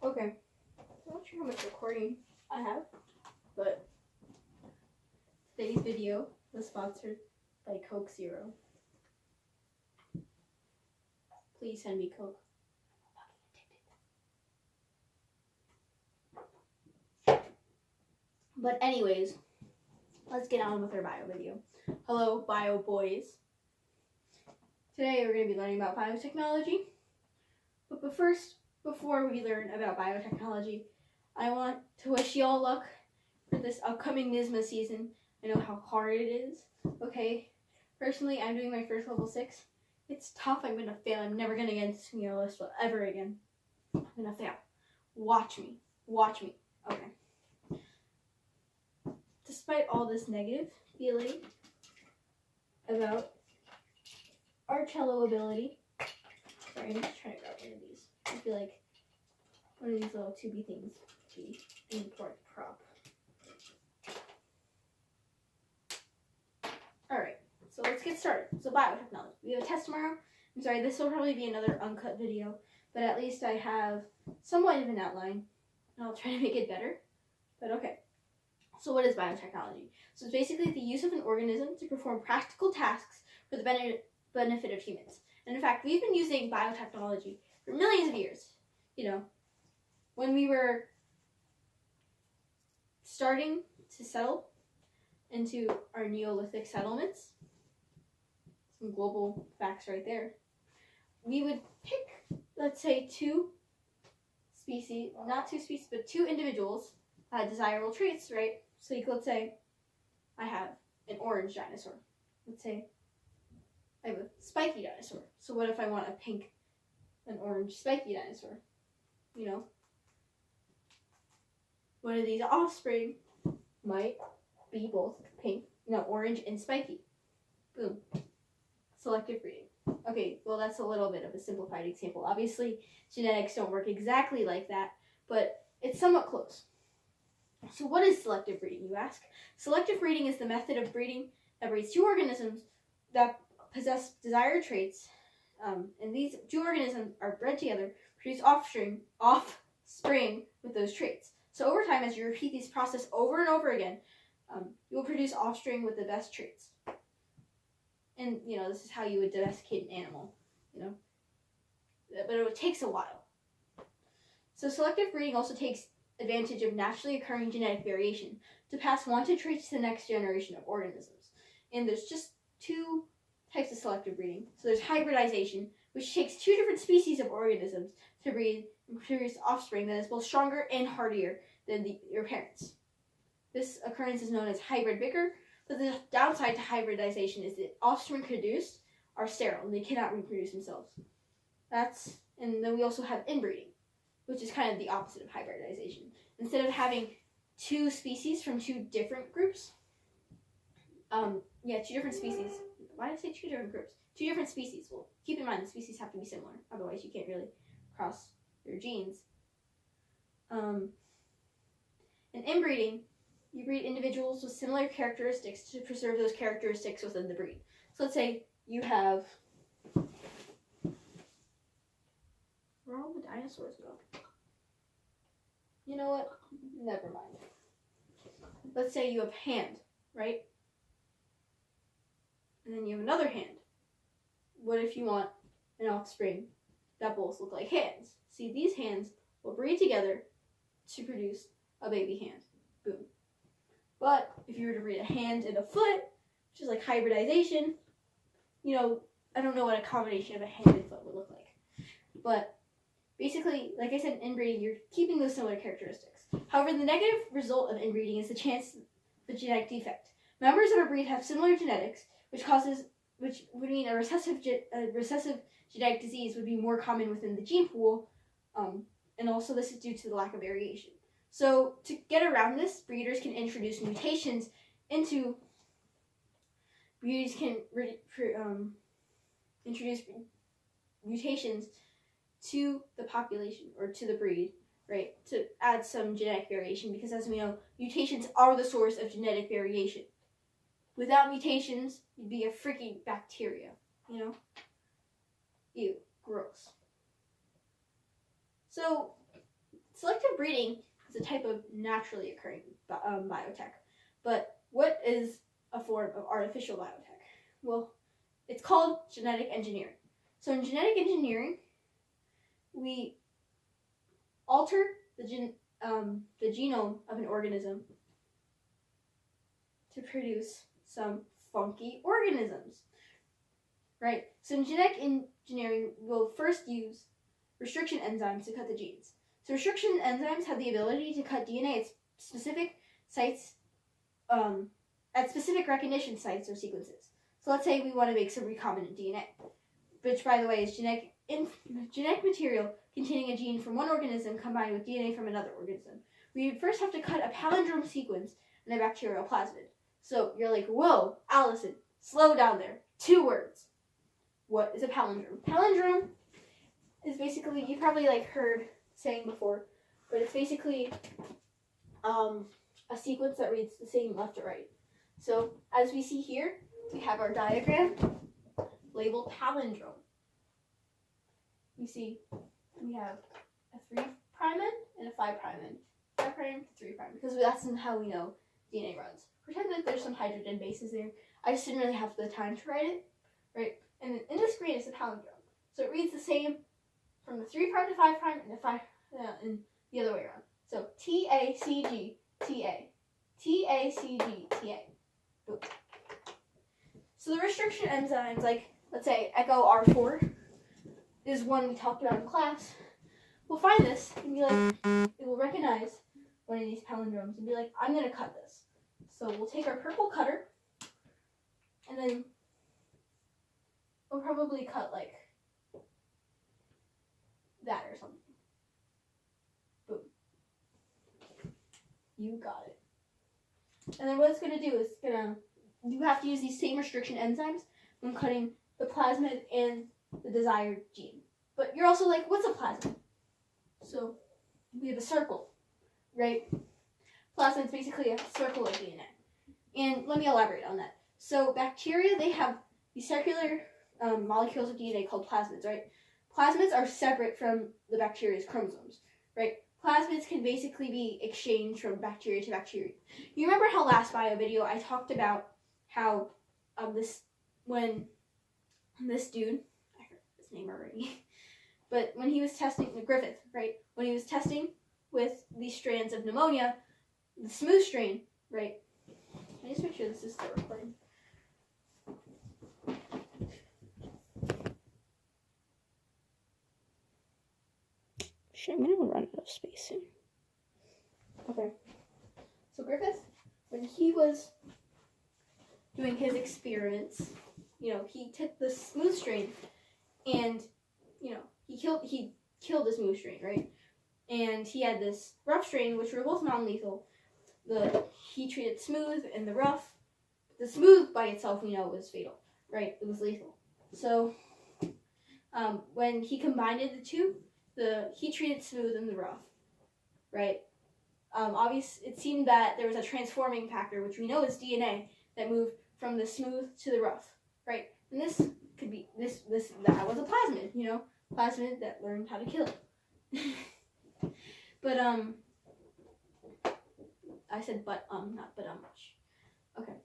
Okay. I'm not sure how much recording I have, but today's video was sponsored by Coke Zero. Please send me Coke. But anyways, let's get on with our bio video. Hello, bio boys. Today we're going to be learning about biotechnology. But first, before we learn about biotechnology, I want to wish you all luck for this upcoming NISMA season. I know how hard it is. Okay, personally, I'm doing my first level 6. It's tough. I'm going to fail. I'm never going to get into senior list ever again. I'm going to fail. Watch me. Watch me. Okay. Despite all this negative feeling about our cello ability, sorry, I'm just trying to grab one of these. I feel like one of these little tubey things would be an important prop. Alright, so let's get started. So biotechnology. We have a test tomorrow. I'm sorry, this will probably be another uncut video, but at least I have somewhat of an outline, and I'll try to make it better. But okay. So what is biotechnology? So it's basically the use of an organism to perform practical tasks for the benefit of humans. And in fact, we've been using biotechnology for millions of years. You know, when we were starting to settle into our Neolithic settlements, some global facts right there, we would pick, let's say, two individuals that had desirable traits, right? So you could say, I have an orange dinosaur. Let's say I have a spiky dinosaur. So what if I want an orange spiky dinosaur? You know, one of these offspring might be both orange and spiky. Boom. Selective breeding. Okay, well that's a little bit of a simplified example. Obviously, genetics don't work exactly like that, but it's somewhat close. So what is selective breeding, you ask? Selective breeding is the method of breeding that breeds two organisms that possess desired traits, and these two organisms are bred together, produce offspring with those traits. So over time, as you repeat this process over and over again, you will produce offspring with the best traits. And, you know, this is how you would domesticate an animal, you know. But it takes a while. So selective breeding also takes advantage of naturally occurring genetic variation to pass wanted traits to the next generation of organisms. And there's just two types of selective breeding. So there's hybridization, which takes two different species of organisms to breed and produce offspring that is both stronger and hardier than your parents. This occurrence is known as hybrid vigor, but the downside to hybridization is that offspring produced are sterile and they cannot reproduce themselves. And then we also have inbreeding, which is kind of the opposite of hybridization. Instead of having two species from two different groups, two different species. Why did I say two different groups? Two different species. Well, keep in mind the species have to be similar, otherwise you can't really cross your genes. In inbreeding, you breed individuals with similar characteristics to preserve those characteristics within the breed. So let's say you have... Where all the dinosaurs go? You know what? Never mind. Let's say you have hand, right? And then you have another hand. What if you want an offspring that both look like hands? See, these hands will breed together to produce a baby hand. Boom. But if you were to breed a hand and a foot, which is like hybridization, you know, I don't know what a combination of a hand and foot would look like. But basically, like I said, in inbreeding, you're keeping those similar characteristics. However, the negative result of inbreeding is the chance of a genetic defect. Members of a breed have similar genetics, which would mean a recessive genetic disease would be more common within the gene pool, and also this is due to the lack of variation. So to get around this, breeders can introduce mutations introduce mutations to the population or to the breed, right, to add some genetic variation, because as we know, mutations are the source of genetic variation. Without mutations, you'd be a freaking bacteria, you know? Ew, gross. So selective breeding is a type of naturally occurring biotech. But what is a form of artificial biotech? Well, it's called genetic engineering. So in genetic engineering, we alter the genome of an organism to produce some funky organisms, right? So in genetic engineering, we'll first use restriction enzymes to cut the genes. So restriction enzymes have the ability to cut DNA at specific sites, at specific recognition sites or sequences. So let's say we want to make some recombinant DNA, which, by the way, is genetic material containing a gene from one organism combined with DNA from another organism. We would first have to cut a palindrome sequence in a bacterial plasmid. So you're like, whoa, Allison, slow down there. 2 words. What is a palindrome? Palindrome is basically, you probably heard saying before, but it's basically a sequence that reads the same left to right. So as we see here, we have our diagram labeled palindrome. You see we have a 3' end and a 5' end. 5' to 3', because that's how we know DNA runs. Pretend that there's some hydrogen bases there. I just didn't really have the time to write it, right? And in this grade is a palindrome. So it reads the same from the 3' to 5' and the 5 and the other way around. So TACG TA. TACG TA. Boom. So the restriction enzymes, like let's say Echo R4 is one we talked about in class. We'll find this and be like, it will recognize one of these palindromes and be like, I'm gonna cut this. So we'll take our purple cutter and then we'll probably cut like that or something. Boom. You got it. And then what it's gonna do is you have to use these same restriction enzymes when cutting the plasmid and the desired gene. But you're also like, what's a plasmid? So we have a circle, right? Plasmid is basically a circle of DNA. And let me elaborate on that. So bacteria, they have these circular molecules of DNA called plasmids, right? Plasmids are separate from the bacteria's chromosomes, right? Plasmids can basically be exchanged from bacteria to bacteria. You remember how last bio video I talked about how when this dude, I forgot his name already, but when he was testing, Griffith, right? When he was testing with these strands of pneumonia, the smooth strain, right? I just make sure this is still recording. I'm gonna run out of space soon. Okay. So Griffith, when he was doing his experiments, he took the smooth strain and, he killed the smooth strain, right? And he had this rough strain, which were both non-lethal. He treated smooth and the rough. The smooth by itself, we know, was fatal, right? It was lethal. So when he combined the two, he treated smooth and the rough, right? It seemed that there was a transforming factor, which we know is DNA, that moved from the smooth to the rough, right? And this could be that was a plasmid, plasmid that learned how to kill. But I said not much. Okay.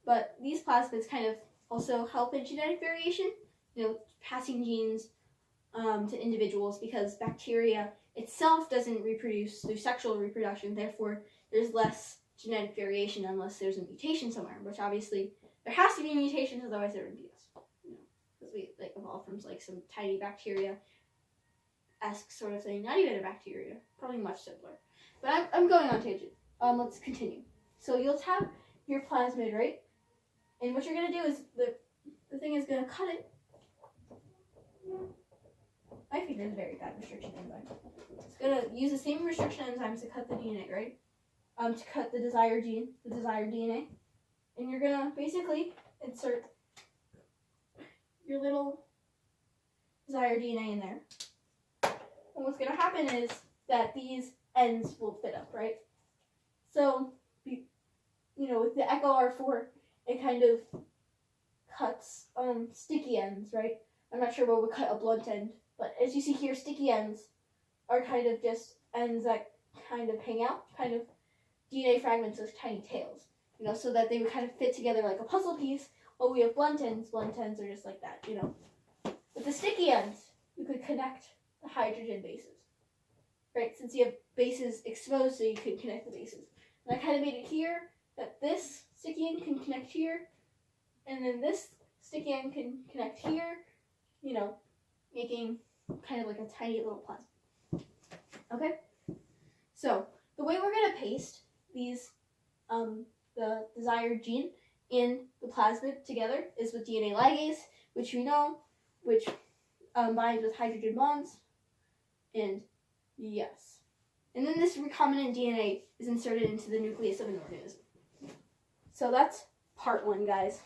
But these plasmids kind of also help in genetic variation, passing genes to individuals, because bacteria itself doesn't reproduce through sexual reproduction. Therefore, there's less genetic variation unless there's a mutation somewhere, which obviously there has to be mutations, otherwise there wouldn't be us. Because we evolved from some tiny bacteria-esque sort of thing. Not even a bacteria, probably much simpler. But I'm going on tangent. Let's continue. So you'll have your plasmid, right? And what you're gonna do is the thing is gonna cut it. My finger is very bad restriction enzyme. It's gonna use the same restriction enzymes to cut the DNA, right? To cut the desired gene, the desired DNA. And you're gonna basically insert your little desired DNA in there. And what's gonna happen is that these ends will fit up, right? So, with the Echo R4, it kind of cuts sticky ends, right? I'm not sure what would cut a blunt end, but as you see here, sticky ends are kind of just ends that kind of hang out, kind of DNA fragments with tiny tails, so that they would kind of fit together like a puzzle piece. Well, we have blunt ends. Blunt ends are just like that, With the sticky ends, you could connect the hydrogen bases, right? Since you have bases exposed, so you could connect the bases. And I kind of made it here that this sticky end can connect here, and then this sticky end can connect here, making kind of like a tiny little plasmid. Okay? So, the way we're going to paste these, the desired gene in the plasmid together is with DNA ligase, which we know, which binds with hydrogen bonds, and yes. And then this recombinant DNA is inserted into the nucleus of an organism. So that's part 1, guys.